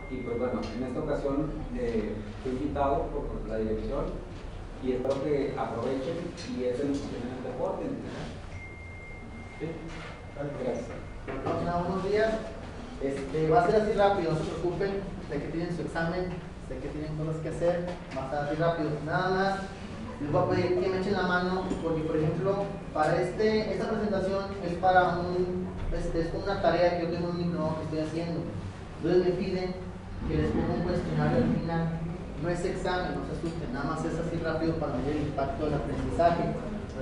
Y pues bueno, en esta ocasión fui invitado por la dirección y espero que aprovechen y es en el deporte. ¿Sí? Gracias. Hola, buenos días. Va a ser así rápido, no se preocupen. Sé que tienen su examen, sé que tienen cosas que hacer, va a ser así rápido. Nada más les voy a pedir que me echen la mano porque, por ejemplo, para esta presentación es para es una tarea que yo tengo en un diplomado que estoy haciendo. Entonces me piden que les ponga un cuestionario al final. No es examen, no se asusten, nada más es así rápido para medir el impacto del aprendizaje.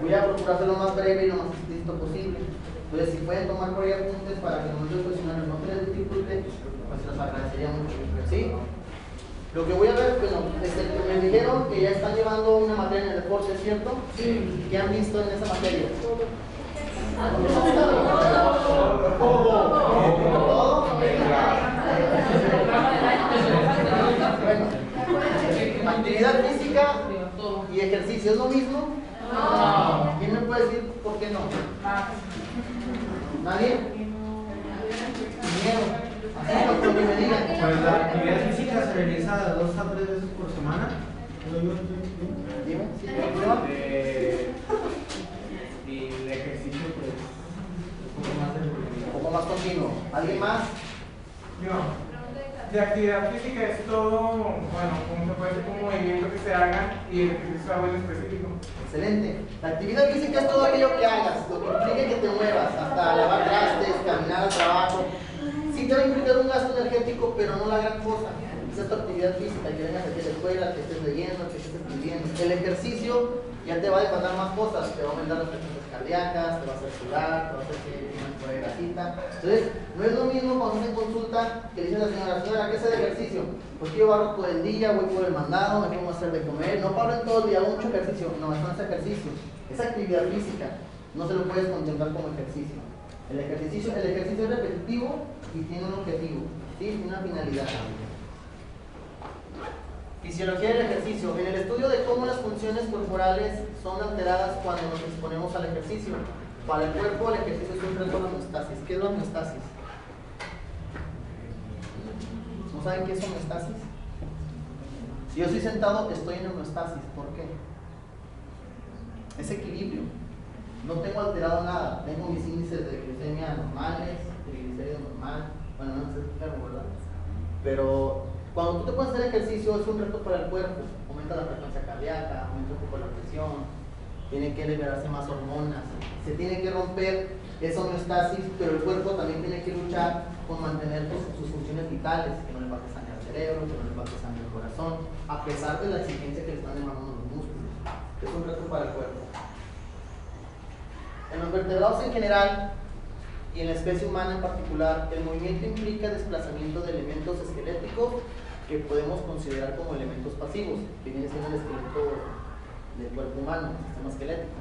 Voy a procurar hacerlo lo más breve y lo más explícito posible. Entonces, si pueden tomar por ahí apuntes para que el cuestionario no se les dificulte, pues se los agradecería mucho. ¿Sí? Lo que voy a ver, bueno, me dijeron que ya están llevando una materia en el deporte, ¿cierto? Sí. ¿Qué han visto en esa materia? ¿Todo? Bueno, actividad física y ejercicio, ¿es lo mismo? No. ¿Quién me puede decir por qué no? ¿Nadie? Miedo. Así lo que me digan. Pues la actividad física se realiza 2 a 3 veces por semana. Dime, ¿sí? Y el ejercicio pues un poco más continuo. ¿Alguien más? Yo. De actividad física es todo, bueno, como se puede decir, un movimiento que se haga y el ejercicio es algo en específico. Excelente. La actividad física es todo aquello que hagas, lo que implique que te muevas, hasta lavar trastes, caminar al trabajo. Sí te va a implicar un gasto energético, pero no la gran cosa. Esa es tu actividad física, que vengas aquí a la escuela, que estés leyendo, que estés escribiendo. El ejercicio ya te va a demandar más cosas, te va a aumentar las frecuencias cardíacas, te va a hacer sudar, te va a hacer que tengas por ahí grasita. Entonces, no es lo mismo cuando se consulta que dice la señora, ¿qué es el ejercicio? Pues yo barro todo el día, voy por el mandado, me pongo a hacer de comer, no paro en todo el día, hago mucho ejercicio. No, eso no es ejercicio, es actividad física, no se lo puedes contemplar como ejercicio. El ejercicio es repetitivo y tiene un objetivo, ¿sí? Tiene una finalidad. Fisiología del ejercicio. En el estudio de cómo las funciones corporales son alteradas cuando nos exponemos al ejercicio. Para el cuerpo, el ejercicio es un reto de homeostasis. ¿Qué es la homeostasis? ¿No saben qué es homeostasis? Si yo estoy sentado, estoy en homeostasis. ¿Por qué? Es equilibrio. No tengo alterado nada. Tengo mis índices de glicemia normales, triglicéridos normal. Bueno, no sé explicarlo, ¿verdad? Pero cuando tú te pones a hacer ejercicio es un reto para el cuerpo. Aumenta la frecuencia cardíaca, aumenta un poco la presión, tiene que liberarse más hormonas, se tiene que romper esa homeostasis, pero el cuerpo también tiene que luchar con mantener sus funciones vitales, que no le falte sangre al cerebro, que no le falte sangre al corazón, a pesar de la exigencia que le están demandando los músculos. Es un reto para el cuerpo. En los vertebrados en general y en la especie humana en particular, el movimiento implica desplazamiento de elementos esqueléticos que podemos considerar como elementos pasivos, que viene siendo el esqueleto del cuerpo humano, el sistema esquelético.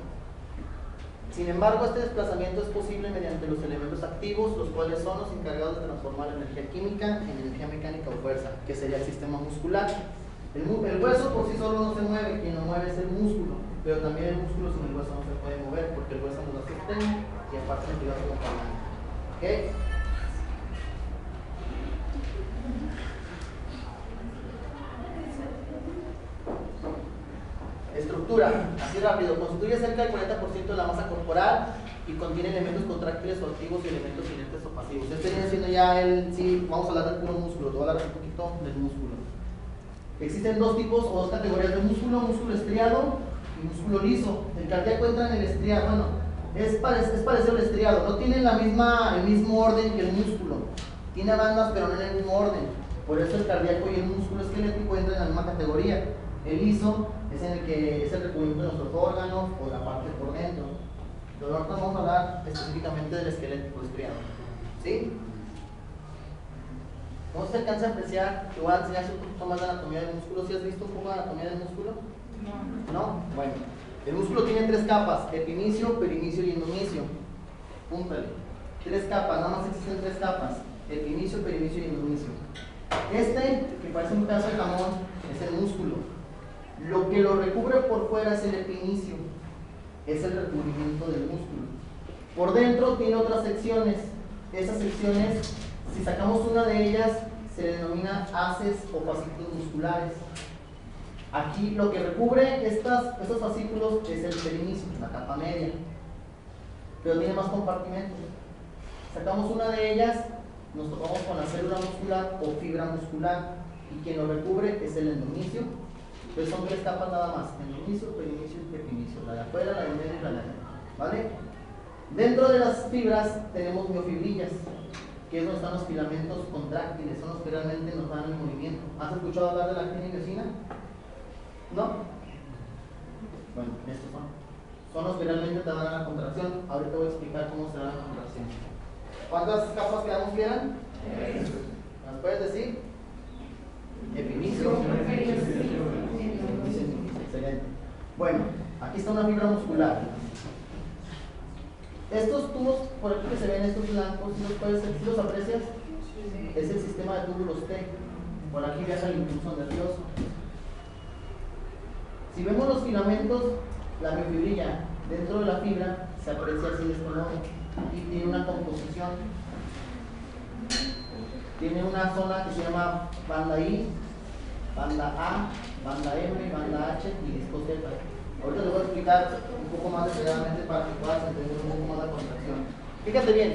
Sin embargo, este desplazamiento es posible mediante los elementos activos, los cuales son los encargados de transformar la energía química en energía mecánica o fuerza, que sería el sistema muscular. El hueso por sí solo no se mueve, quien lo mueve es el músculo, pero también el músculo sin el hueso no se puede mover, porque el hueso nos da sostén y aparte nos ayuda como palanca. ¿Okay? Estructura, así rápido, constituye cerca del 40% de la masa corporal y contiene elementos contráctiles o activos y elementos inertes o pasivos. Este viene siendo ya sí, vamos a hablar del puro músculo, te voy a hablar un poquito del músculo. Existen dos tipos o dos categorías de músculo, músculo estriado y músculo liso. El cardíaco entra en el estriado, bueno, es parecido al estriado, no tiene el mismo orden que el músculo. Tiene bandas pero no en el mismo orden. Por eso el cardíaco y el músculo esquelético entran en la misma categoría. El liso es en el que es el recubrimiento de nuestros órganos o la parte por dentro. Pero ahorita vamos a hablar específicamente del esquelético estriado. ¿Sí? ¿Cómo se alcanza a apreciar? Te voy a enseñar un poquito más de anatomía del músculo. ¿Sí has visto un poco de anatomía del músculo? No. ¿No? Bueno. El músculo tiene 3 capas: epinicio, perinicio y endomicio. Púntale. 3 capas, nada más existen 3 capas: epinicio, perinicio y endomicio. Que parece un pedazo de jamón, es el músculo. Lo que lo recubre por fuera es el epinicio, es el recubrimiento del músculo. Por dentro tiene otras secciones. Esas secciones, si sacamos una de ellas, se le denomina haces o fascículos musculares. Aquí lo que recubre estos fascículos es el perinisio, la capa media, pero tiene más compartimentos. Sacamos una de ellas, nos topamos con la célula muscular o fibra muscular, y quien lo recubre es el endomisio. Entonces son 3 capas nada más: endomisio, perinisio y epinicio, la de afuera, la de medio y la de adentro, ¿vale? Dentro de las fibras tenemos miofibrillas, que es donde están los filamentos contráctiles, son los que realmente nos dan el movimiento. ¿Has escuchado hablar de la actina y miosina? ¿No? Bueno, estos son los que realmente te dan la contracción. Ahorita voy a explicar cómo se da la contracción. ¿Cuántas capas quedamos que eran? ¿Nos puedes decir? Epinicio. Excelente. Bueno, aquí está una fibra muscular. Estos tubos, por aquí que se ven, estos blancos, ¿sí los aprecias? Es el sistema de túbulos T. Por aquí viaja el impulso nervioso. Si vemos los filamentos, la miofibrilla dentro de la fibra se aprecia así de este modo y tiene una composición. Tiene una zona que se llama banda I, banda A, banda M, banda H y disco Z. Ahorita les voy a explicar un poco más detalladamente para que puedas entender un poco más la contracción. Fíjate bien,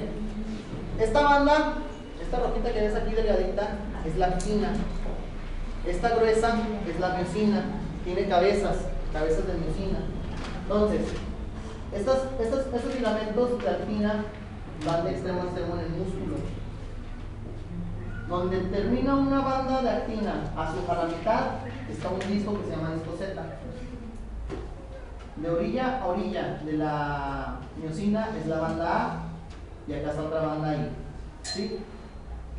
esta banda, esta rojita que ves aquí delgadita, es la actina. Esta gruesa es la miosina. Tiene cabezas de miosina. Entonces, estos filamentos de actina van de extremo a extremo en el músculo. Donde termina una banda de actina a la mitad está un disco que se llama disco Z. De orilla a orilla de la miosina es la banda A y acá está otra banda I. ¿Sí?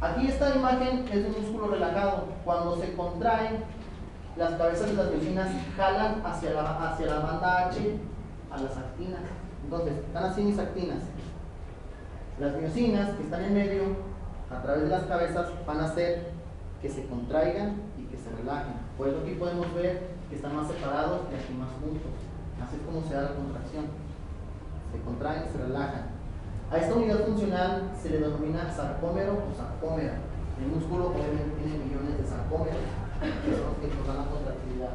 Aquí esta imagen es de un músculo relajado. Cuando se contrae, las cabezas de las miosinas jalan hacia la banda H a las actinas. Entonces, están así mis actinas. Las miosinas que están en medio, a través de las cabezas, van a hacer que se contraigan y que se relajen. Por eso aquí podemos ver que están más separados y aquí más juntos. Así es como se da la contracción. Se contraen y se relajan. A esta unidad funcional se le denomina sarcómero o sarcómera. El músculo obviamente tiene millones de sarcómeros, que son los que nos dan la contractilidad.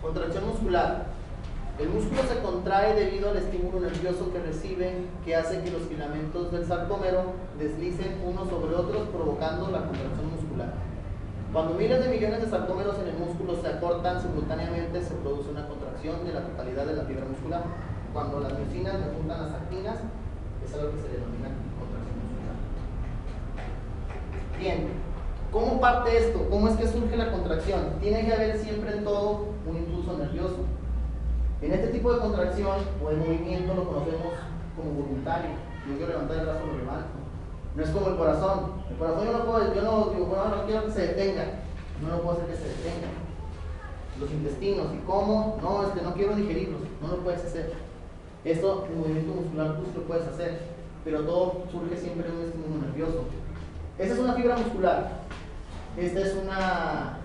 Contracción muscular. El músculo se contrae debido al estímulo nervioso que recibe, que hace que los filamentos del sarcómero deslicen unos sobre otros, provocando la contracción muscular. Cuando miles de millones de sarcómeros en el músculo se acortan simultáneamente, se produce una contracción de la totalidad de la fibra muscular. Cuando las miosinas le juntan las actinas, es algo que se denomina contracción muscular. Bien, ¿cómo parte esto? ¿Cómo es que surge la contracción? Tiene que haber siempre en todo un impulso nervioso. En este tipo de contracción o de movimiento lo conocemos como voluntario. Yo quiero levantar el brazo, lo levanto. No es como el corazón. El corazón yo no digo, bueno, no quiero que se detenga. No lo puedo hacer que se detenga. Los intestinos, ¿y cómo? No, no quiero digerirlos. No lo puedes hacer. Esto, el movimiento muscular, tú sí lo puedes hacer. Pero todo surge siempre de un estímulo nervioso. Esta es una fibra muscular. Esta es una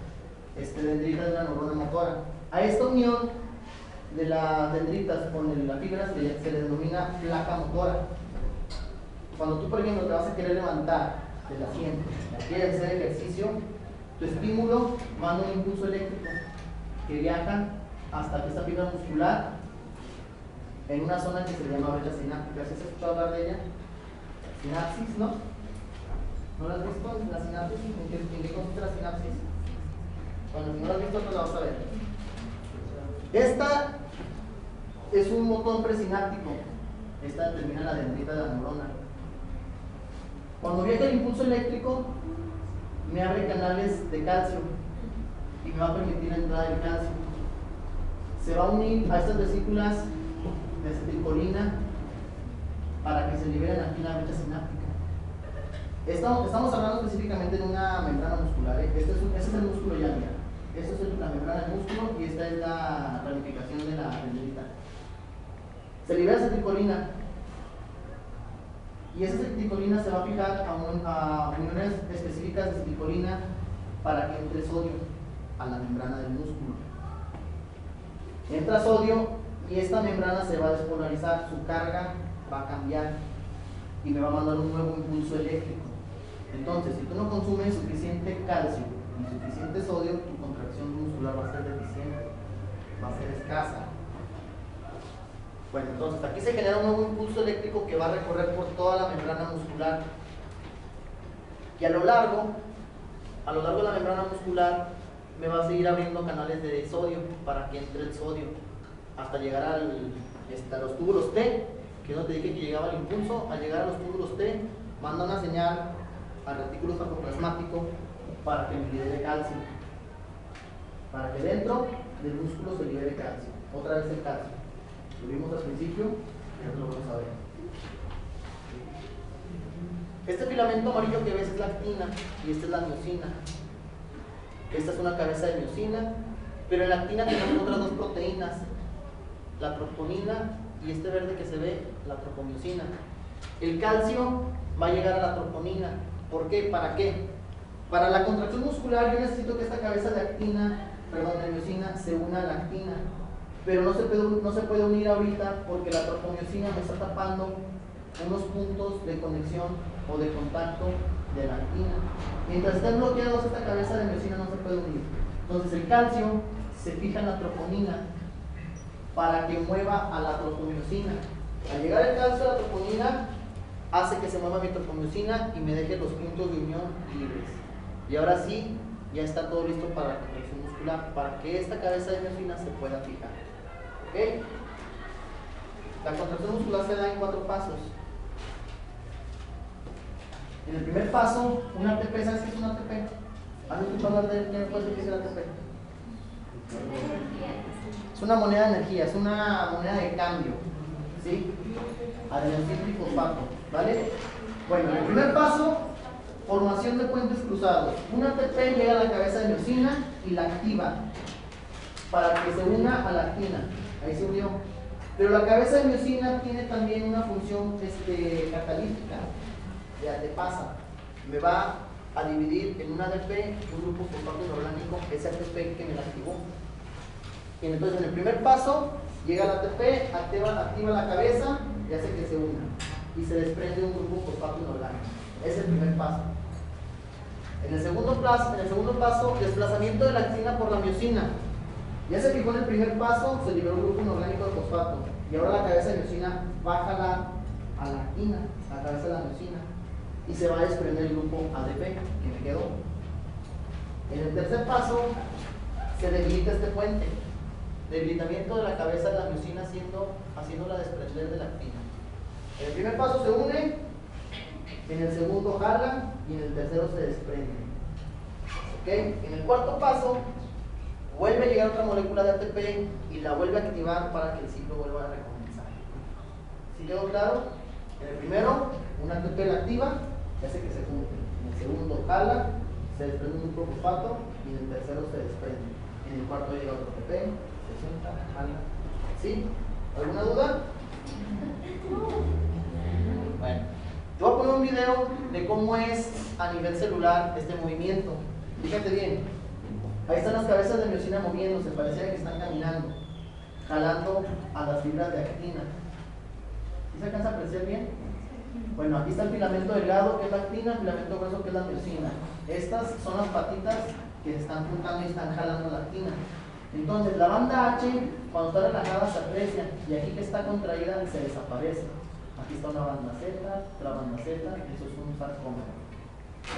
dendrita de una neurona motora. A esta unión de las dendritas con la fibra se le denomina placa motora. Cuando tú, por ejemplo, te vas a querer levantar del asiento, quieres hacer ejercicio, tu estímulo manda un impulso eléctrico que viaja hasta que esta fibra muscular en una zona que se llama brecha sináptica. ¿Has escuchado hablar de ella? Sinapsis, ¿no? ¿No la has visto? ¿La sinapsis? ¿En qué consiste la sinapsis? Bueno, si no la has visto, pues la vas a ver. Esta es un botón presináptico. Esta determina la dendrita de la neurona. Cuando viaja el impulso eléctrico, me abre canales de calcio y me va a permitir la entrada del calcio. Se va a unir a estas vesículas de acetilcolina para que se liberen aquí la brecha sináptica. Estamos hablando específicamente de una membrana muscular. Este es el músculo ya, mira. Esta es la membrana del músculo y esta es la ramificación de la dendrita. Se libera acetilcolina y esa acetilcolina se va a fijar a uniones específicas de acetilcolina para que entre sodio a la membrana del músculo. Entra sodio y esta membrana se va a despolarizar, su carga va a cambiar y me va a mandar un nuevo impulso eléctrico. Entonces, si tú no consumes suficiente calcio y suficiente sodio, tu contracción muscular va a ser deficiente, va a ser escasa. Bueno, entonces aquí se genera un nuevo impulso eléctrico que va a recorrer por toda la membrana muscular. Y a lo largo de la membrana muscular me va a seguir abriendo canales de sodio para que entre el sodio hasta llegar a los túbulos T, que no te dije que llegaba el impulso. Al llegar a los túbulos T, manda una señal al retículo sarcoplasmático para que me libere calcio, para que dentro del músculo se libere calcio. Otra vez el calcio. Lo vimos al principio, ya lo vamos a ver. Este filamento amarillo que ves es la actina y esta es la miosina. Esta es una cabeza de miosina, pero en la actina tenemos otras dos proteínas, la troponina y este verde que se ve, la tropomiosina. El calcio va a llegar a la troponina. ¿Por qué? ¿Para qué? Para la contracción muscular yo necesito que esta cabeza de miosina se una a la actina, pero no se puede unir ahorita porque la tropomiosina me está tapando unos puntos de conexión o de contacto de la actina. Mientras estén bloqueados, esta cabeza de miosina no se puede unir. Entonces el calcio se fija en la troponina para que mueva a la tropomiosina. Al llegar el calcio a la troponina, hace que se mueva mi tropomiosina y me deje los puntos de unión libres. Y ahora sí, ya está todo listo para la contracción muscular, para que esta cabeza de miosina se pueda fijar. ¿Ok? La contracción muscular se da en 4 pasos. En el primer paso, un ATP. ¿Sabes qué es un ATP? ¿Has escuchado hablar de él? ¿Qué me puedes decir del ATP? Es una moneda de energía, es una moneda de cambio, ¿sí? Adenosín trifosfato, ¿vale? Bueno, en el primer paso, formación de puentes cruzados. Un ATP llega a la cabeza de miosina y la activa para que se una a la actina. Ahí se unió. Pero la cabeza de miosina tiene también una función catalítica. Ya te pasa. Me va a dividir en un ADP, un grupo fosfato inorgánico, ese ATP que me la activó. Y entonces en el primer paso llega el ATP, activa la cabeza y hace que se una. Y se desprende un grupo fosfato inorgánico. Ese es el primer paso. En el segundo paso, desplazamiento de la actina por la miosina. Ya se fijó en el primer paso, se liberó un grupo inorgánico de fosfato. Y ahora la cabeza de miosina baja a la actina, la cabeza de la miosina. Y se va a desprender el grupo ADP que me quedó. En el tercer paso, se debilita este puente. Debilitamiento de la cabeza de la miosina haciéndola desprender de la actina. En el primer paso se une, en el segundo jala y en el tercero se desprende. ¿Ok? En el cuarto paso, vuelve a llegar otra molécula de ATP y la vuelve a activar para que el ciclo vuelva a recomenzar. ¿Sí quedó claro? En el primero, un ATP la activa y hace que se junte. En el segundo jala, se desprende un grupo fosfato y en el tercero se desprende. En el cuarto llega otro ATP, se junta, jala. ¿Sí? ¿Alguna duda? Bueno, te voy a poner un video de cómo es a nivel celular este movimiento. Fíjate bien, ahí están las cabezas de miosina moviéndose, parecía que están caminando, jalando a las fibras de actina. ¿Sí se alcanza a apreciar bien? Bueno, aquí está el filamento delgado que es la actina, el filamento grueso que es la miosina. Estas son las patitas que se están juntando y están jalando la actina. Entonces la banda H, cuando está relajada, se aprecia, y aquí que está contraída se desaparece. Aquí está una banda Z, otra banda Z, eso es un sarcómero.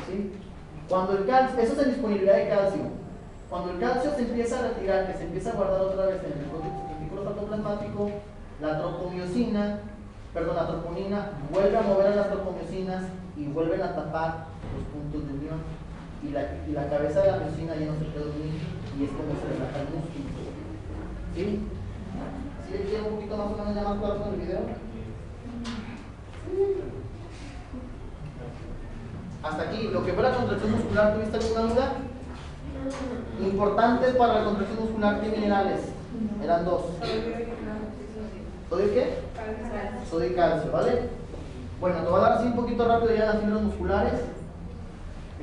¿Sí? Cuando el calcio, eso es en disponibilidad de calcio. Cuando el calcio se empieza a retirar, que se empieza a guardar otra vez en el retículo sarcoplasmático, la troponina vuelve a mover a las tropomiosinas y vuelven a tapar los puntos de unión. Y la cabeza de la miosina ya no se puede unir y es como se relaja el músculo. ¿Sí? ¿Sí le quiero un poquito más o menos ya más claro con el video? Hasta aquí, lo que fue la contracción muscular, ¿tuviste alguna duda? Importantes para la contracción muscular, ¿qué minerales? Eran 2. ¿Sodio qué? Sodio y calcio, ¿vale? Bueno, te voy a dar así un poquito rápido ya las fibras musculares.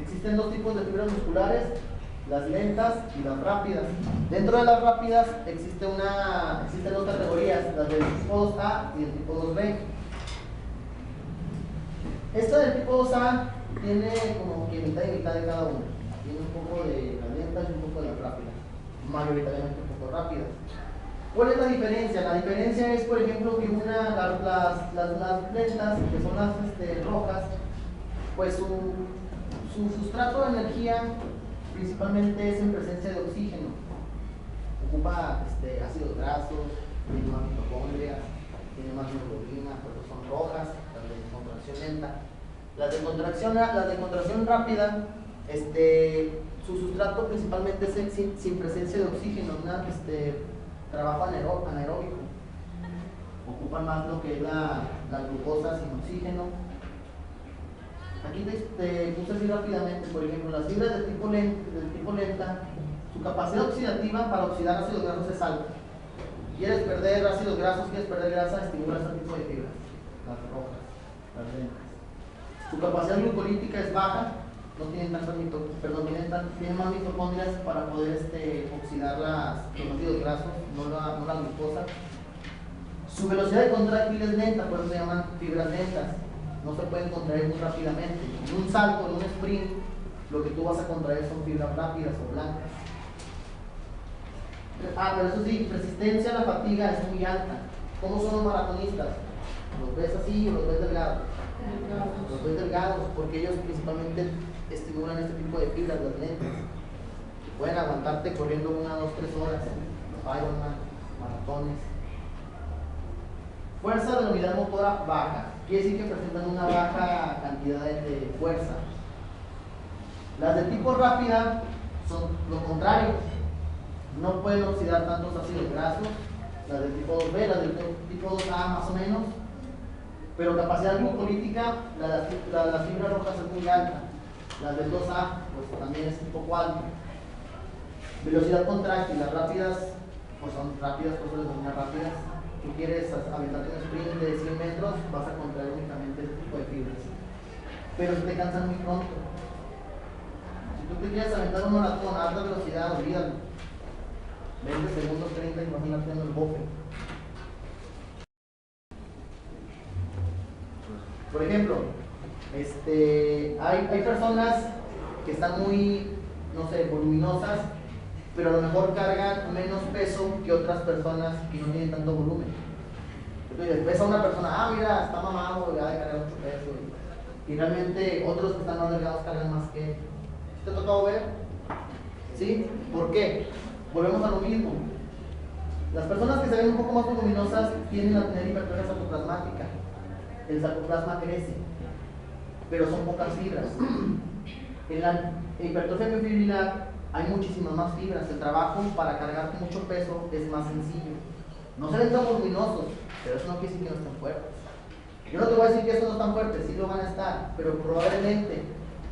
Existen 2 tipos de fibras musculares, las lentas y las rápidas. Dentro de las rápidas existen 2 categorías, las del tipo 2A y el tipo 2B. Esta del tipo 2A tiene como que mitad y mitad de cada una. Tiene un poco de las lentas y un poco de las rápidas. Mayoritariamente un poco rápidas. ¿Cuál es la diferencia? La diferencia es, por ejemplo, que las lentas, que son las rojas, pues su sustrato de energía principalmente es en presencia de oxígeno. Ocupa ácidos grasos, tiene más mitocondrias, tiene más hemoglobina, pero son rojas, las de contracción lenta. Las de contracción rápida, su sustrato principalmente es sin presencia de oxígeno, trabajo anaeróbico. Ocupan más lo que es la glucosa sin oxígeno. Aquí te puse así rápidamente, por ejemplo, las fibras del tipo lenta, su capacidad oxidativa para oxidar ácidos grasos es alta. Quieres perder ácidos grasos, quieres perder grasa, estimula este tipo de fibras, las rojas, las lentas. Su capacidad glucolítica es baja, no tienen tienen más mitocondrias para poder oxidar los ácidos grasos, no la glucosa. Su velocidad de contráctil es lenta, por eso se llaman fibras lentas. No se pueden contraer muy rápidamente. En un salto, en un sprint, lo que tú vas a contraer son fibras rápidas o blancas. Pero eso sí, resistencia a la fatiga es muy alta. ¿Cómo son los maratonistas? ¿Los ves así o los ves delgados? Los ves delgados, porque ellos principalmente estimulan este tipo de fibras, las lentas. Pueden aguantarte corriendo 1, 2, 3 horas. Los Ironman, maratones. Fuerza de la unidad motora baja. Quiere decir que presentan una baja cantidad de fuerza. Las de tipo rápida son lo contrario. No pueden oxidar tantos ácidos grasos. Las de tipo 2B, las de tipo 2A más o menos. Pero capacidad glucolítica, las fibras rojas es muy alta. Las del 2A, pues también es un poco alta. Velocidad contráctil, las rápidas, pues son rápidas, por eso les denominan rápidas. Tú quieres aventarte un sprint de 100 metros, vas a contraer únicamente este tipo de fibras. Pero te cansan muy pronto. Si tú te quieres aventar un maratón a alta velocidad, olvídalo. 20 segundos, 30, imagínate en el bofe. Por ejemplo, hay personas que están muy, no sé, voluminosas, pero a lo mejor cargan menos peso que otras personas que no tienen tanto volumen. Entonces ves a una persona, mira, está mamado, ya de cargar mucho peso. Y realmente otros que están más delgados cargan más que él. ¿Te ha tocado ver? ¿Sí? ¿Por qué? Volvemos a lo mismo. Las personas que se ven un poco más voluminosas tienden a tener hipertrofia sarcoplasmática. El sarcoplasma crece, pero son pocas fibras. En la hipertrofia miofibrilar hay muchísimas más fibras. El trabajo para cargar mucho peso es más sencillo. No se ven tan voluminosos, pero eso no quiere decir que no estén fuertes. Yo no te voy a decir que estos no están fuertes, sí lo van a estar, pero probablemente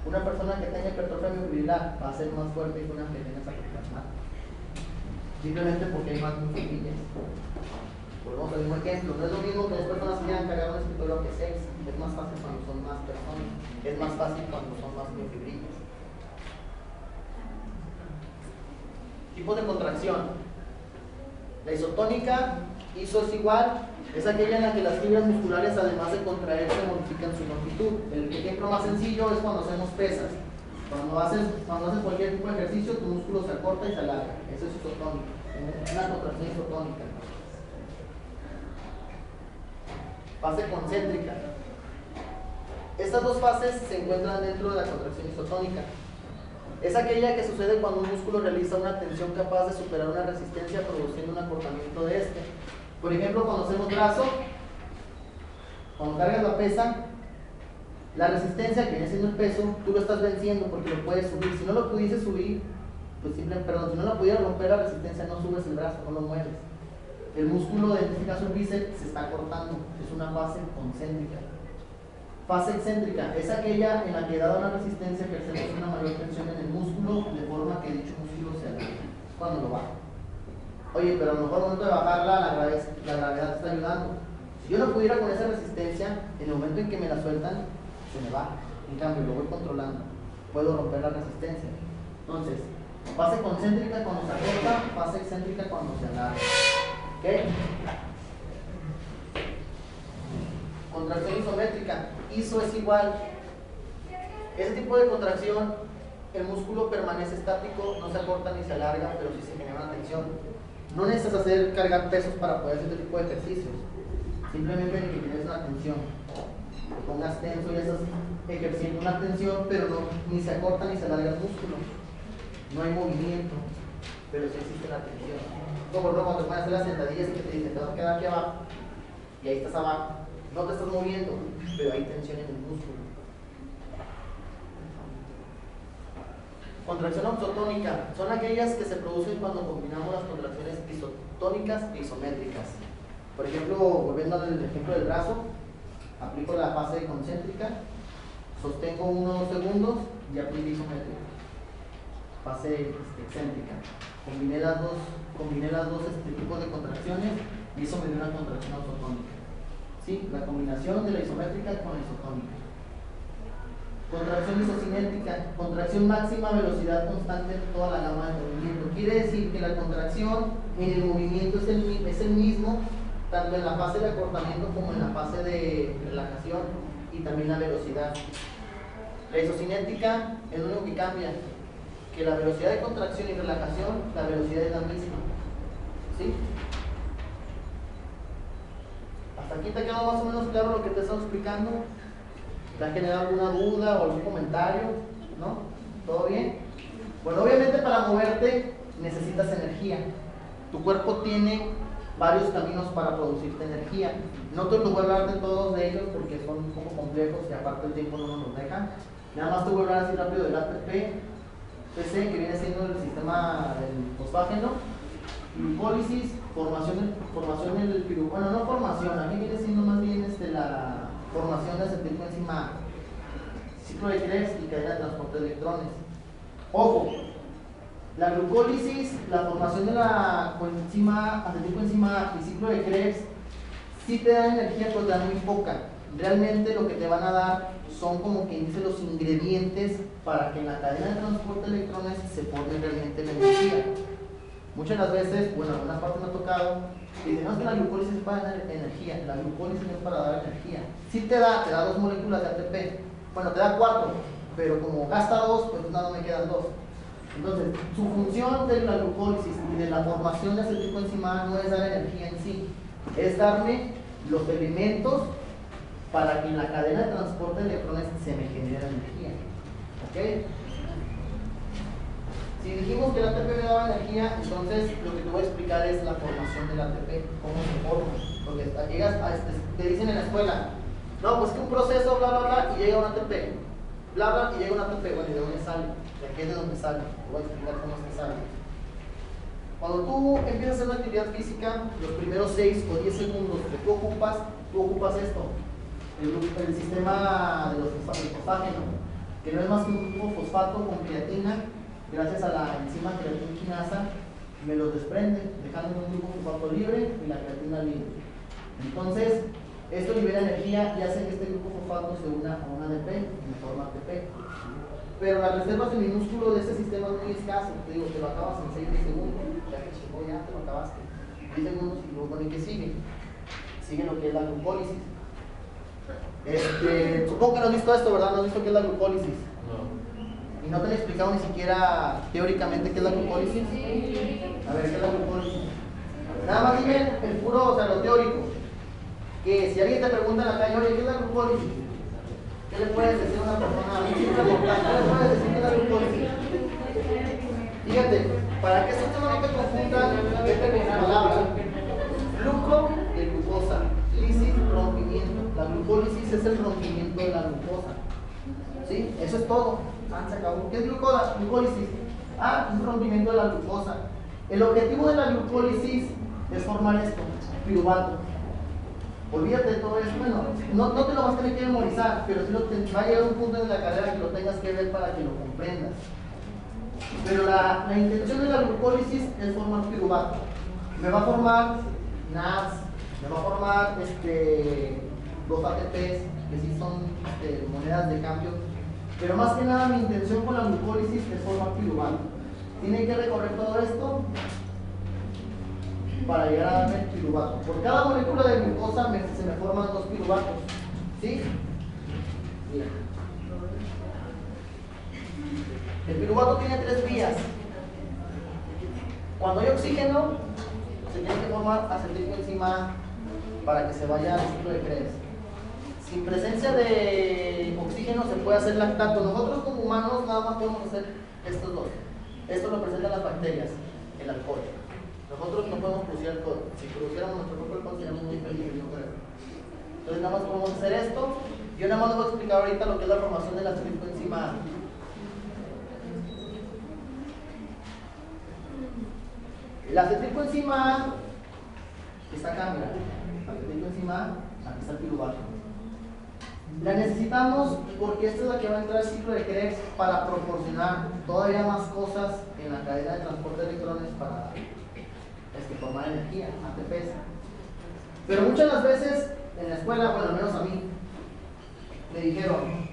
una persona que tenga hipertrofia miofibrilar va a ser más fuerte que una que tenga sarcoplasmática. Simplemente porque hay más miofibrilas. Volvemos al mismo ejemplo. No es lo mismo que las personas quieran cargar un escritorio que 6. Es más fácil cuando son más personas. Es más fácil cuando son más miofibrillas. Tipos de contracción. La isotónica, iso es igual, es aquella en la que las fibras musculares, además de contraerse, modifican su longitud. El ejemplo más sencillo es cuando hacemos pesas. Cuando haces cualquier tipo de ejercicio, tu músculo se acorta y se alarga. Eso es isotónica. Es una contracción isotónica. Fase concéntrica. Estas dos fases se encuentran dentro de la contracción isotónica. Es aquella que sucede cuando un músculo realiza una tensión capaz de superar una resistencia produciendo un acortamiento de este. Por ejemplo, cuando hacemos brazo, cuando cargas la pesa, la resistencia que viene siendo el peso, tú lo estás venciendo porque lo puedes subir. Si no lo pudiese subir, pues si no lo pudieras romper la resistencia, no subes el brazo, no lo mueves. El músculo, en este caso el bíceps, se está cortando. Es una fase concéntrica. Fase excéntrica es aquella en la que, dada una resistencia, ejercemos una mayor tensión en el músculo de forma que dicho músculo se alargue. Es cuando lo baja. Oye, pero a lo mejor al momento de bajarla, la gravedad te está ayudando. Si yo no pudiera con esa resistencia, en el momento en que me la sueltan, se me baja. En cambio, lo voy controlando. Puedo romper la resistencia. Entonces, fase concéntrica cuando se acorta, fase excéntrica cuando se alarga. ¿Ok? Contracción isométrica. Iso es igual. Ese tipo de contracción, el músculo permanece estático, no se acorta ni se alarga, pero sí se genera una tensión. No necesitas cargar pesos para poder hacer este tipo de ejercicios. Simplemente que tienes una tensión. Te pongas tenso y estás ejerciendo una tensión, pero no, ni se acorta ni se alarga el músculo. No hay movimiento, pero sí existe la tensión. Como por ejemplo, cuando te pones a hacer las sentadillas y que te dicen, te vas a quedar aquí abajo, y ahí estás abajo. No te estás moviendo, pero hay tensión en el músculo. Contracción autotónica son aquellas que se producen cuando combinamos las contracciones isotónicas e isométricas. Por ejemplo, volviendo al ejemplo del brazo, aplico la fase concéntrica, sostengo unos segundos y aplico isométrica. Fase excéntrica. Combiné las dos tipos de contracciones y eso me dio una contracción autotónica. ¿Sí? La combinación de la isométrica con la isotónica. Contracción isocinética, contracción máxima velocidad constante en toda la gama de movimiento. Quiere decir que la contracción en el movimiento es el mismo, tanto en la fase de acortamiento como en la fase de relajación, y también la velocidad. La isocinética es lo único que cambia, que la velocidad de contracción y relajación, la velocidad es la misma. ¿Sí? ¿Hasta aquí te ha quedado más o menos claro lo que te he estado explicando? ¿Te ha generado alguna duda o algún comentario? ¿No? ¿Todo bien? Bueno, obviamente para moverte necesitas energía. Tu cuerpo tiene varios caminos para producirte energía. No te voy a hablar de todos de ellos porque son un poco complejos y aparte el tiempo no nos los deja. Nada más te voy a hablar así rápido del ATP, PC, que viene siendo el sistema del fosfágeno, glucólisis, formación del piruvano, bueno, no formación, aquí viene siendo más bien la formación de acetilcoenzima A, ciclo de Krebs y cadena de transporte de electrones. Ojo, la glucólisis, la formación de la acetilcoenzima A y ciclo de Krebs sí te dan energía, pero te dan muy poca. Realmente lo que te van a dar son como que dice los ingredientes para que en la cadena de transporte de electrones se forme realmente la energía. Muchas de las veces, bueno, en algunas partes me ha tocado, dicen, no, es que la glucólisis es para dar energía. La glucólisis no es para dar energía. Sí te da 2 moléculas de ATP. Bueno, te da 4, pero como gasta 2, pues nada, me quedan 2. Entonces, su función de la glucólisis y de la formación de acetilcoenzima A no es dar energía en sí, es darme los elementos para que en la cadena de transporte de electrones se me genere energía. ¿Ok? Si dijimos que el ATP me daba energía, entonces lo que te voy a explicar es la formación del ATP, cómo se forma. Porque llegas te dicen en la escuela, no, pues que un proceso, bla, bla, bla, y llega un ATP. Bla, bla, y llega un ATP. Bueno, ¿y de dónde sale? ¿De qué es de dónde sale? Te voy a explicar cómo es que sale. Cuando tú empiezas a hacer una actividad física, los primeros 6 o 10 segundos que tú ocupas esto, el sistema de los fosfágeno, que no es más que un grupo fosfato con creatina. Gracias a la enzima creatinquinasa me los desprende, dejando un grupo fosfato libre y la creatina libre. Entonces, esto libera energía y hace que este grupo fosfato se una a un ADP en forma ATP. Pero las reservas de minúsculo de este sistema es muy escaso. Te digo, te lo acabas en 6 segundos. Ya que chingó, ya te lo acabaste. 10 segundos y luego, ¿y qué sigue? Sigue lo que es la glucólisis. Supongo que no has visto esto, ¿verdad? ¿No has visto qué es la glucólisis? No. ¿Y no te han explicado ni siquiera teóricamente qué es la glucólisis? A ver, ¿qué es la glucólisis? Nada más dime el puro, o sea, lo teórico. Que si alguien te pregunta en la calle, oye, ¿qué es la glucólisis? ¿Qué le puedes decir a una persona? ¿Qué le puedes decir que es la glucólisis? Fíjate, para que esto no te confundan, vete con una palabra. Gluco de glucosa, lisis, rompimiento. La glucólisis es el rompimiento de la glucosa. ¿Sí? Eso es todo. Se acabó. ¿Qué es glucólisis? Un rompimiento de la glucosa. El objetivo de la glucólisis es formar esto, piruvato. Olvídate de todo eso. Bueno, no te lo vas a tener que memorizar, pero sí va a llegar un punto en la carrera que lo tengas que ver para que lo comprendas. Pero la intención de la glucólisis es formar piruvato. Me va a formar NADS, me va a formar los ATPs, que sí son monedas de cambio. Pero más que nada mi intención con la glucólisis es formar piruvato. Tiene que recorrer todo esto para llegar a darme el piruvato. Por cada molécula de glucosa se me forman 2 piruvatos. ¿Sí? Mira. El piruvato tiene 3 vías. Cuando hay oxígeno, se tiene que formar acetilcoenzima A para que se vaya al ciclo de Krebs. Sin presencia de oxígeno se puede hacer lactato. Nosotros como humanos nada más podemos hacer estos dos. Esto lo presentan las bacterias, el alcohol. Nosotros no podemos producir alcohol. Si produciéramos nuestro propio alcohol seríamos muy felices, yo creo. Entonces nada más podemos hacer esto. Yo nada más les voy a explicar ahorita lo que es la formación de la acetilcoenzima A. La acetilcoenzima A está acá, mira. La acetilcoenzima A, aquí está el piruvato. La necesitamos porque esta es la que va a entrar al ciclo de Krebs para proporcionar todavía más cosas en la cadena de transporte de electrones para formar energía, ATPs. Pero muchas de las veces en la escuela, bueno, al menos a mí, me dijeron,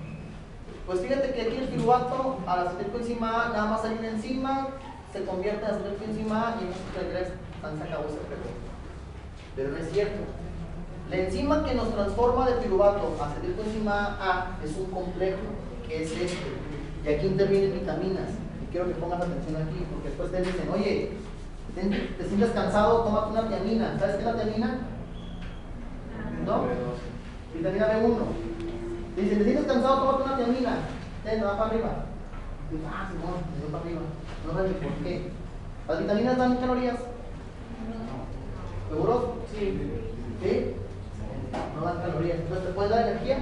pues fíjate que aquí el piruvato a la acetilcoenzima A nada más hay una enzima, se convierte en acetilcoenzima A y en un ciclo de Krebs se acabó ese proceso. Pero no es cierto. La enzima que nos transforma de piruvato a acetilcoenzima A es un complejo, que es este. Y aquí intervienen vitaminas. Y quiero que pongas atención aquí, porque después te dicen, oye, te sientes cansado, tómate una tiamina. ¿Sabes qué es la tiamina? ¿No? Vitamina B1. Te dicen, te sientes cansado, tómate una tiamina. Te va para arriba. Y dices, ah, Simón, me voy para arriba. No sabes por qué. ¿Las vitaminas dan calorías? ¿Seguros? Sí. ¿Sí? No dan calorías. Entonces, ¿te puede dar energía?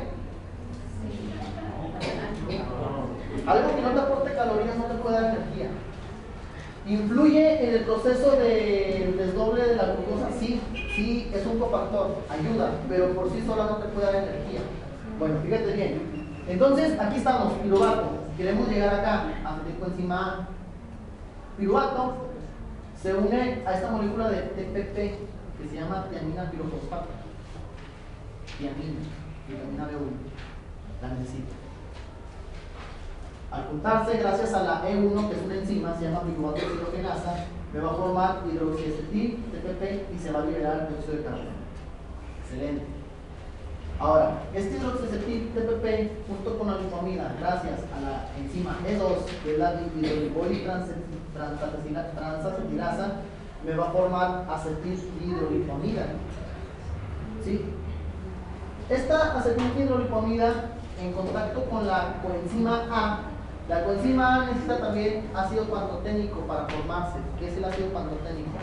Algo que no te aporte calorías no te puede dar energía. ¿Influye en el proceso de desdoble de la glucosa? Sí, sí, es un cofactor, ayuda, pero por sí sola no te puede dar energía. Bueno, fíjate bien. Entonces, aquí estamos, piruvato. Queremos llegar acá, a acetilcoenzima A. Piruvato se une a esta molécula de TPP que se llama tiamina pirofosfato. Tiamina, vitamina B1. La necesito. Al juntarse, gracias a la E1, que es una enzima, se llama piruvato deshidrogenasa, me va a formar hidroxiacetil, TPP, y se va a liberar dióxido de carbono. Excelente. Ahora, este hidroxiacetil, TPP, junto con la lipomida, gracias a la enzima E2, que es la hidrolipoil transacetilasa, me va a formar acetilhidrolipomida. ¿Sí? Esta acetilhidrolipomida, en contacto con la coenzima A, la coenzima A necesita también ácido pantoténico para formarse. ¿Qué es el ácido pantoténico?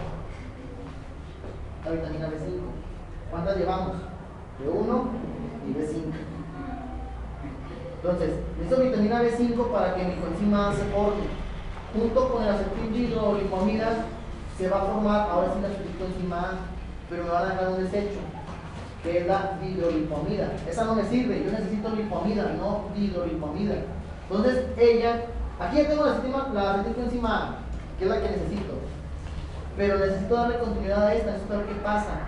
La vitamina B5. ¿Cuántas llevamos? B1 y B5. Entonces, necesito vitamina B5 para que mi coenzima A se forme. Junto con el acetilhidrolipomida se va a formar, ahora sí, la acetilcoenzima A, pero me van a dejar un desecho, que es la hidrolipomida. Esa no me sirve, yo necesito lipomida, no hidrolipomida. Entonces ella, aquí ya tengo la acetilcoenzima A, que es la que necesito, pero necesito darle continuidad a esta, necesito ver qué pasa.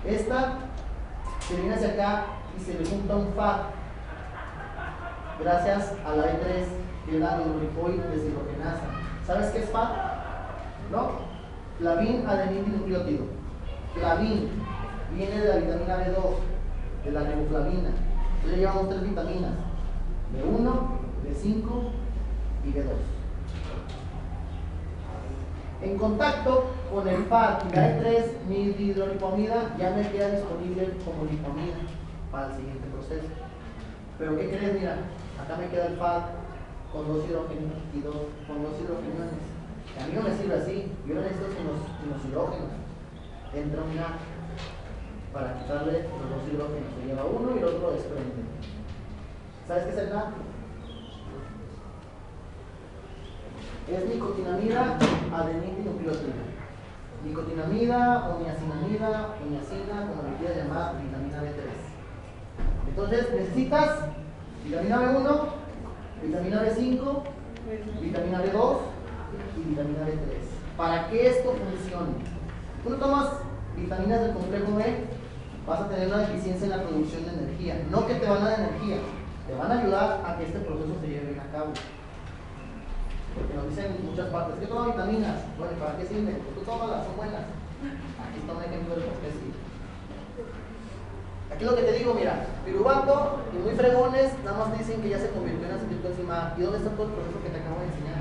Esta se viene hacia acá y se le junta un FAD, gracias a la E3, que es la hidrolipoil deshidrogenasa. ¿Sabes qué es FAD? ¿No? Flavin adenil dinucleótido. Flavin viene de la vitamina B2, de la riboflavina. Entonces llevamos 3 vitaminas, B1, B5 y B2. En contacto con el FAD y la E3, mi hidrolipomida ya me queda disponible como lipomida para el siguiente proceso. Pero ¿qué crees? Mira, acá me queda el FAD con 2 hidrógenos y con 2 hidrogeniones. A mí no me sirve así, yo necesito sin los hidrógenos. Entra un NAC para quitarle los 2 hidrógenos, se lleva uno y el otro desprende. ¿Sabes qué es el NAC? Es nicotinamida adenildinucleótida. Nicotinamida o niacinamida o niacina, como le quieras llamar, vitamina B3. Entonces necesitas vitamina B1, vitamina B5, vitamina B2 y vitamina B3 para que esto funcione. Tú no tomas vitaminas del complejo B, vas a tener una deficiencia en la producción de energía. No que te van a dar energía, te van a ayudar a que este proceso se lleve bien a cabo. Porque nos dicen en muchas partes, ¿qué toma vitaminas? Bueno, ¿y para qué sirven? Pues tú tómalas, son buenas. Aquí está un ejemplo de por qué sí. Aquí lo que te digo, mira, piruvato y muy fregones, nada más te dicen que ya se convirtió en acetilcoenzima A. ¿Y dónde está todo el proceso que te acabo de enseñar?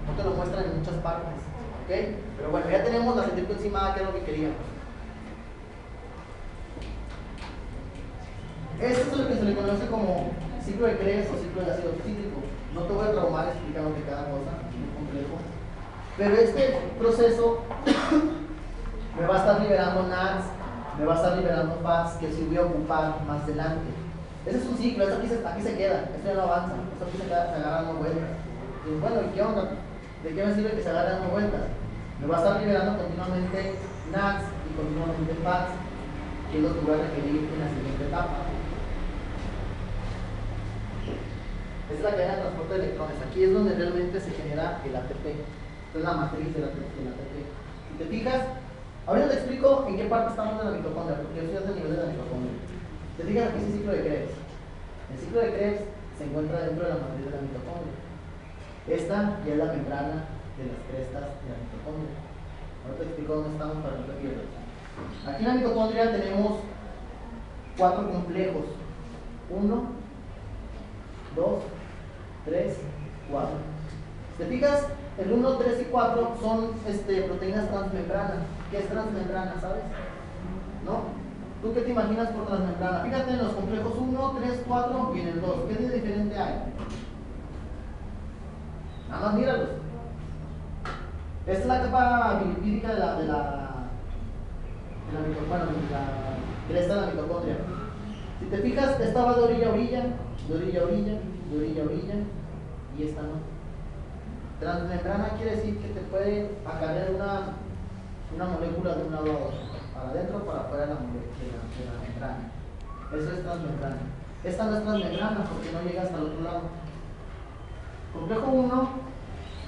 No te lo muestran en muchas partes, ¿ok? Pero bueno, ya tenemos la acetilcoenzima A, que es lo que queríamos. Esto es lo que se le conoce como ciclo de Krebs o ciclo de ácido cítrico. No te voy a traumar explicándote cada cosa, es muy complejo. Pero este proceso me va a estar liberando NADS, me va a estar liberando FADS, que sí voy a ocupar más adelante. Ese es un ciclo, esto aquí se queda, esto ya no avanza, esto aquí se agarra dando vueltas. Y bueno, ¿y qué onda? ¿De qué me sirve que se agarre dando vueltas? Me va a estar liberando continuamente NADS y continuamente FADS, que es lo que voy a requerir en la siguiente etapa. Esta es la cadena de transporte de electrones. Aquí es donde realmente se genera el ATP. Esta es la matriz del ATP. Si te fijas, ahora te explico en qué parte estamos de la mitocondria, porque yo estoy al nivel de la mitocondria. Te fijas aquí es el ciclo de Krebs. El ciclo de Krebs se encuentra dentro de la matriz de la mitocondria. Esta ya es la membrana de las crestas de la mitocondria. Ahora te explico dónde estamos para que no te pierdas. Aquí en la mitocondria tenemos 4 complejos. 1, 2, 3, 4. Si te fijas, el 1, 3 y 4 son proteínas transmembranas. ¿Qué es transmembrana, sabes? ¿No? ¿Tú qué te imaginas por transmembrana? Fíjate en los complejos 1, 3, 4 y en el 2. ¿Qué de diferente hay? Nada más míralos. Esta es la capa bilipídica de la cresta de la mitocondria. Si te fijas, esta va de orilla a orilla, de orilla a orilla, de orilla a orilla, y esta no. Transmembrana quiere decir que te puede acarrear una molécula de un lado a otro, para adentro o para afuera de la membrana. Eso es transmembrana. Esta no es transmembrana porque no llega hasta el otro lado. Complejo 1,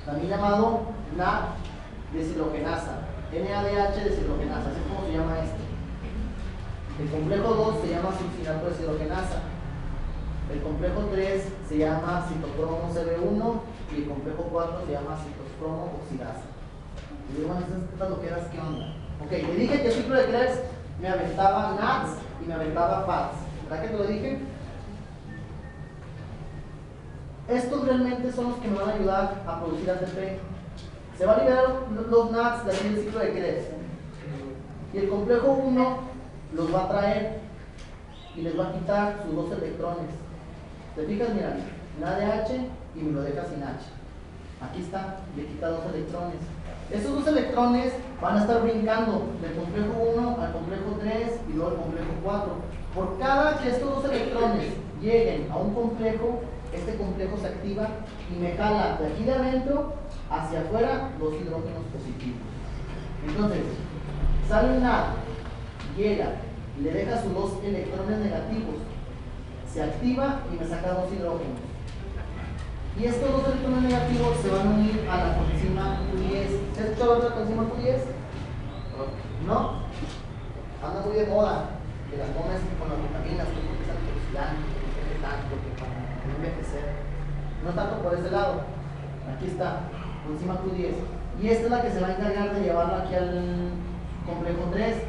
también llamado NADH deshidrogenasa, así es como se llama este. El complejo 2 se llama succinato deshidrogenasa. El complejo 3 se llama citocromo CB1 y el complejo 4 se llama citocromo oxidasa. Y digo, bueno, estas loqueras, ¿qué onda? Ok, le dije que el ciclo de Krebs me aventaba NADS y me aventaba FADS. ¿Verdad que te lo dije? Estos realmente son los que me van a ayudar a producir ATP. Se va a liberar los NADS de aquí del ciclo de Krebs. Y el complejo 1 los va a traer y les va a quitar sus 2 electrones. ¿Te fijas? Mira, NADH y me lo deja sin H. Aquí está, le quita 2 electrones. Esos 2 electrones van a estar brincando del complejo 1 al complejo 3 y luego al complejo 4. Por cada que estos 2 electrones lleguen a un complejo, este complejo se activa y me jala de aquí de adentro hacia afuera 2 hidrógenos positivos. Entonces, sale un NAD, llega y le deja sus 2 electrones negativos, se activa y me saca 2 hidrógenos. Y estos 2 electrones negativos se van a unir a la coenzima Q10. ¿Se has escuchado hablar de la coenzima Q10? ¿No? Anda muy de moda, que las comes con las vitaminas, porque es antioxidante, porque tanto, porque para no envejecer. No tanto por ese lado. Aquí está, coenzima Q10. Y esta es la que se va a encargar de llevarla aquí al complejo 3.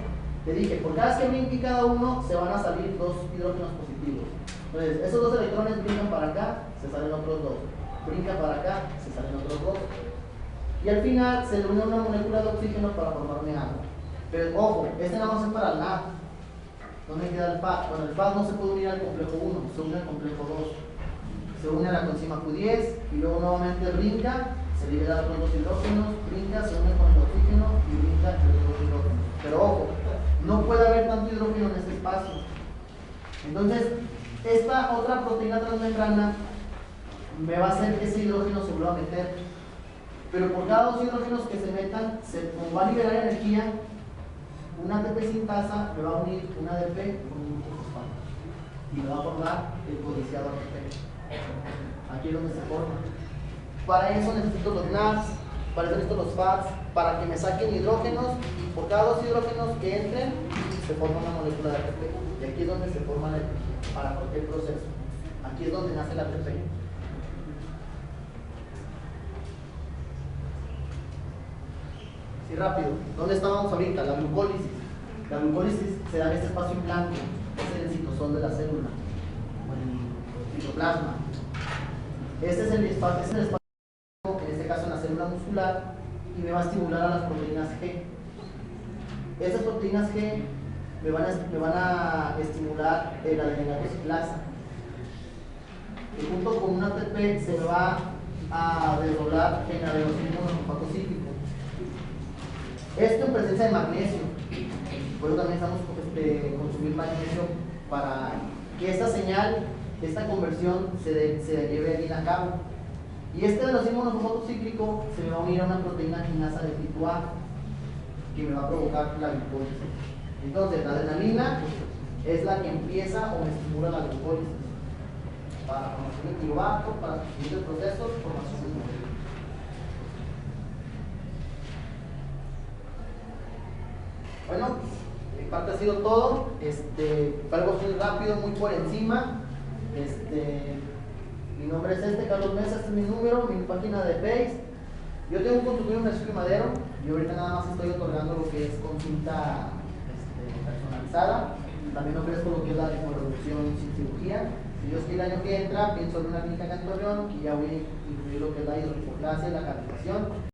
Te dije, por cada vez que brinque cada uno, se van a salir 2 hidrógenos positivos. Entonces, esos 2 electrones brincan para acá, se salen otros 2. Brinca para acá, se salen otros 2. Y al final se le une una molécula de oxígeno para formarme agua. Pero ojo, este nada más es para el NAD. ¿Dónde queda el FAD? Bueno, el FAD no se puede unir al complejo 1, se une al complejo 2. Se une a la coenzima Q10 y luego nuevamente brinca, se libera otros 2 hidrógenos, brinca, se une con el oxígeno y brinca entre los 2 hidrógenos. Pero ojo, no puede haber tanto hidrógeno en este espacio. Entonces, esta otra proteína transmembrana me va a hacer que ese hidrógeno se vuelva a meter. Pero por cada 2 hidrógenos que se metan, como va a liberar energía, una ATP sintasa me va a unir un ADP con un fosfato. Y me va a formar el codiciado ATP. Aquí es donde se forma. Para eso necesito los NADS, para eso necesito los FADS, para que me saquen hidrógenos y por cada 2 hidrógenos que entren, se forma una molécula de ATP. Y aquí es donde se forma la energía, para cualquier proceso. Aquí es donde nace la ATP. Sí, rápido. ¿Dónde estábamos ahorita? La glucólisis. La glucólisis se da en este espacio en blanco, es el citosol de la célula, o el citoplasma. Este es el espacio, en este caso en la célula muscular, y me va a estimular a las proteínas G. Estas proteínas G me van a estimular la adenylatosciclasa. Y junto con un ATP se me va a desdoblar en adenosín monofosfato cíclico. Esto en presencia de magnesio. Por eso también estamos consumiendo magnesio para que esta señal, esta conversión se lleve bien a cabo. Y este adenosín monofosfato cíclico se me va a unir a una proteína quinasa de tipo A que me va a provocar la glucólisis. Entonces, la adrenalina es la que empieza o me estimula la glucólisis para formación de piruvato, para seguir el proceso, formación de modelo. Bueno, mi parte ha sido todo. Algo muy rápido, muy por encima. Mi nombre es Carlos Mesa, este es mi número, mi página de Face. Yo tengo un consultorio en Francisco y Madero y ahorita nada más estoy otorgando lo que es consulta personalizada. También ofrezco lo que es la liporeducción sin cirugía. Si Dios quiere, el año que entra, pienso en una clínica acá en Torreón y ya voy a incluir lo que es la hidrolipoplasia y la calefacción.